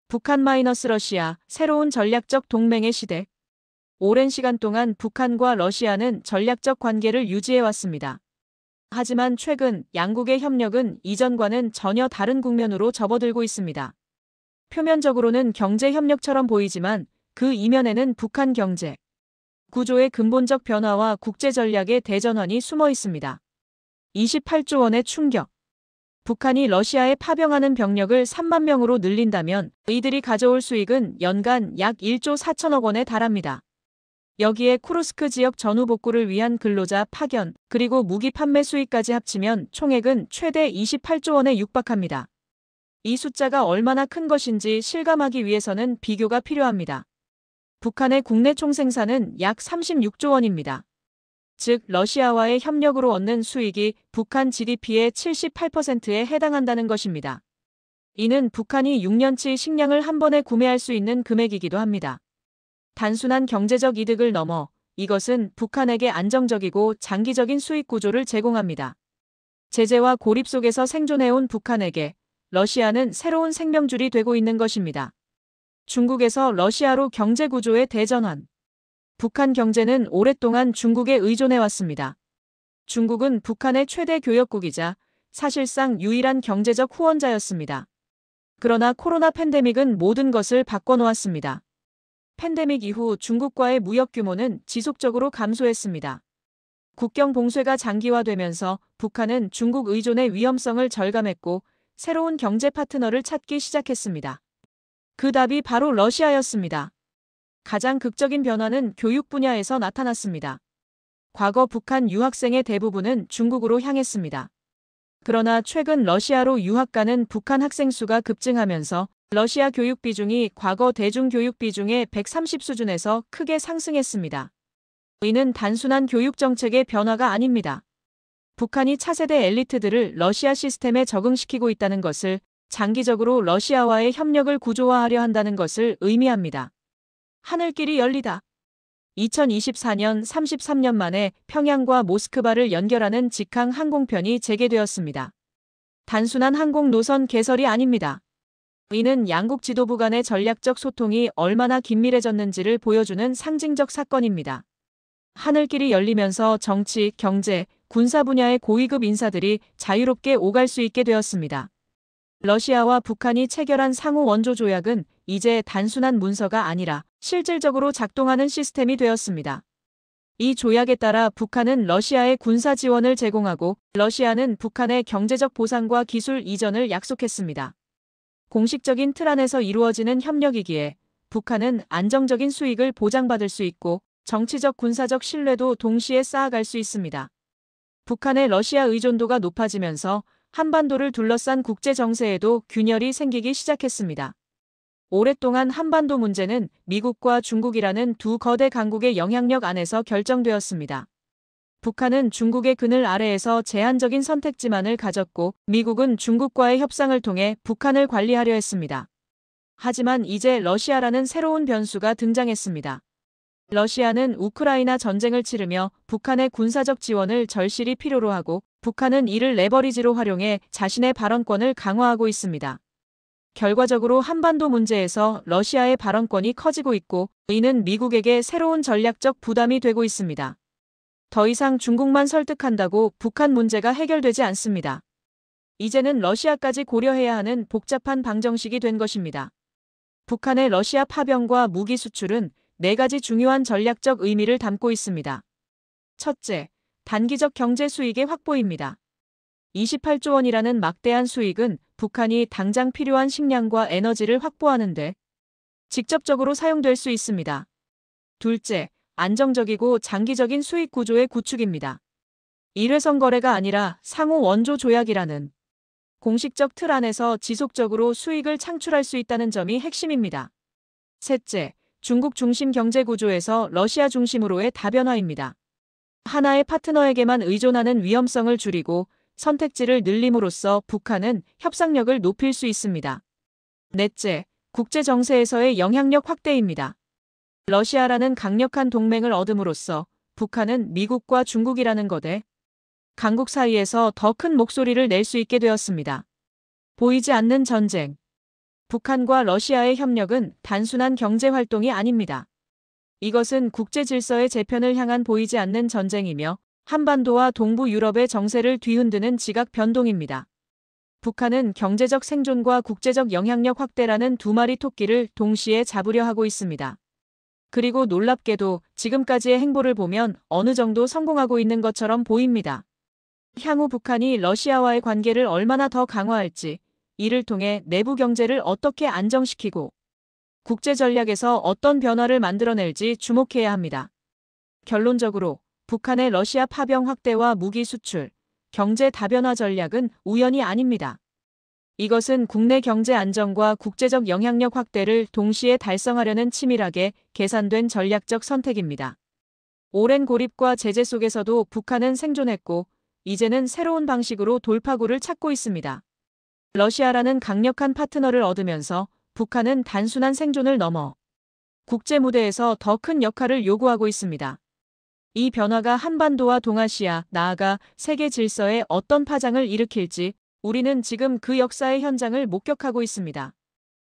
북한 러시아, 새로운 전략적 동맹의 시대. 오랜 시간 동안 북한과 러시아는 전략적 관계를 유지해왔습니다. 하지만 최근 양국의 협력은 이전과는 전혀 다른 국면으로 접어들고 있습니다. 표면적으로는 경제 협력처럼 보이지만 그 이면에는 북한 경제 구조의 근본적 변화와 국제 전략의 대전환이 숨어 있습니다. 28조 원의 충격. 북한이 러시아에 파병하는 병력을 3만 명으로 늘린다면 이들이 가져올 수익은 연간 약 1조 4천억 원에 달합니다. 여기에 쿠르스크 지역 전후 복구를 위한 근로자 파견, 그리고 무기 판매 수익까지 합치면 총액은 최대 28조 원에 육박합니다. 이 숫자가 얼마나 큰 것인지 실감하기 위해서는 비교가 필요합니다. 북한의 국내 총생산은 약 36조 원입니다. 즉 러시아와의 협력으로 얻는 수익이 북한 GDP의 78%에 해당한다는 것입니다. 이는 북한이 6년치 식량을 한 번에 구매할 수 있는 금액이기도 합니다. 단순한 경제적 이득을 넘어 이것은 북한에게 안정적이고 장기적인 수익 구조를 제공합니다. 제재와 고립 속에서 생존해온 북한에게 러시아는 새로운 생명줄이 되고 있는 것입니다. 중국에서 러시아로 경제 구조의 대전환. 북한 경제는 오랫동안 중국에 의존해왔습니다. 중국은 북한의 최대 교역국이자 사실상 유일한 경제적 후원자였습니다. 그러나 코로나 팬데믹은 모든 것을 바꿔놓았습니다. 팬데믹 이후 중국과의 무역 규모는 지속적으로 감소했습니다. 국경 봉쇄가 장기화되면서 북한은 중국 의존의 위험성을 절감했고 새로운 경제 파트너를 찾기 시작했습니다. 그 답이 바로 러시아였습니다. 가장 극적인 변화는 교육 분야에서 나타났습니다. 과거 북한 유학생의 대부분은 중국으로 향했습니다. 그러나 최근 러시아로 유학 가는 북한 학생 수가 급증하면서 러시아 교육 비중이 과거 대중교육 비중의 130 수준에서 크게 상승했습니다. 이는 단순한 교육 정책의 변화가 아닙니다. 북한이 차세대 엘리트들을 러시아 시스템에 적응시키고 있다는 것을, 장기적으로 러시아와의 협력을 구조화하려 한다는 것을 의미합니다. 하늘길이 열리다. 2024년 33년 만에 평양과 모스크바를 연결하는 직항 항공편이 재개되었습니다. 단순한 항공 노선 개설이 아닙니다. 이는 양국 지도부 간의 전략적 소통이 얼마나 긴밀해졌는지를 보여주는 상징적 사건입니다. 하늘길이 열리면서 정치, 경제, 군사 분야의 고위급 인사들이 자유롭게 오갈 수 있게 되었습니다. 러시아와 북한이 체결한 상호 원조 조약은 이제 단순한 문서가 아니라 실질적으로 작동하는 시스템이 되었습니다. 이 조약에 따라 북한은 러시아에 군사 지원을 제공하고 러시아는 북한의 경제적 보상과 기술 이전을 약속했습니다. 공식적인 틀 안에서 이루어지는 협력이기에 북한은 안정적인 수익을 보장받을 수 있고 정치적 군사적 신뢰도 동시에 쌓아갈 수 있습니다. 북한의 러시아 의존도가 높아지면서 한반도를 둘러싼 국제 정세에도 균열이 생기기 시작했습니다. 오랫동안 한반도 문제는 미국과 중국이라는 두 거대 강국의 영향력 안에서 결정되었습니다. 북한은 중국의 그늘 아래에서 제한적인 선택지만을 가졌고 미국은 중국과의 협상을 통해 북한을 관리하려 했습니다. 하지만 이제 러시아라는 새로운 변수가 등장했습니다. 러시아는 우크라이나 전쟁을 치르며 북한의 군사적 지원을 절실히 필요로 하고 북한은 이를 레버리지로 활용해 자신의 발언권을 강화하고 있습니다. 결과적으로 한반도 문제에서 러시아의 발언권이 커지고 있고 이는 미국에게 새로운 전략적 부담이 되고 있습니다. 더 이상 중국만 설득한다고 북한 문제가 해결되지 않습니다. 이제는 러시아까지 고려해야 하는 복잡한 방정식이 된 것입니다. 북한의 러시아 파병과 무기 수출은 4가지 중요한 전략적 의미를 담고 있습니다. 첫째, 단기적 경제 수익의 확보입니다. 28조 원이라는 막대한 수익은 북한이 당장 필요한 식량과 에너지를 확보하는 데 직접적으로 사용될 수 있습니다. 둘째, 안정적이고 장기적인 수익 구조의 구축입니다. 일회성 거래가 아니라 상호 원조 조약이라는 공식적 틀 안에서 지속적으로 수익을 창출할 수 있다는 점이 핵심입니다. 셋째, 중국 중심 경제 구조에서 러시아 중심으로의 다변화입니다. 하나의 파트너에게만 의존하는 위험성을 줄이고 선택지를 늘림으로써 북한은 협상력을 높일 수 있습니다. 넷째, 국제 정세에서의 영향력 확대입니다. 러시아라는 강력한 동맹을 얻음으로써 북한은 미국과 중국이라는 거대 강국 사이에서 더 큰 목소리를 낼 수 있게 되었습니다. 보이지 않는 전쟁. 북한과 러시아의 협력은 단순한 경제 활동이 아닙니다. 이것은 국제 질서의 재편을 향한 보이지 않는 전쟁이며 한반도와 동부 유럽의 정세를 뒤흔드는 지각 변동입니다. 북한은 경제적 생존과 국제적 영향력 확대라는 두 마리 토끼를 동시에 잡으려 하고 있습니다. 그리고 놀랍게도 지금까지의 행보를 보면 어느 정도 성공하고 있는 것처럼 보입니다. 향후 북한이 러시아와의 관계를 얼마나 더 강화할지, 이를 통해 내부 경제를 어떻게 안정시키고 국제 전략에서 어떤 변화를 만들어낼지 주목해야 합니다. 결론적으로 북한의 러시아 파병 확대와 무기 수출, 경제 다변화 전략은 우연이 아닙니다. 이것은 국내 경제 안정과 국제적 영향력 확대를 동시에 달성하려는 치밀하게 계산된 전략적 선택입니다. 오랜 고립과 제재 속에서도 북한은 생존했고, 이제는 새로운 방식으로 돌파구를 찾고 있습니다. 러시아라는 강력한 파트너를 얻으면서 북한은 단순한 생존을 넘어 국제 무대에서 더 큰 역할을 요구하고 있습니다. 이 변화가 한반도와 동아시아, 나아가 세계 질서에 어떤 파장을 일으킬지 우리는 지금 그 역사의 현장을 목격하고 있습니다.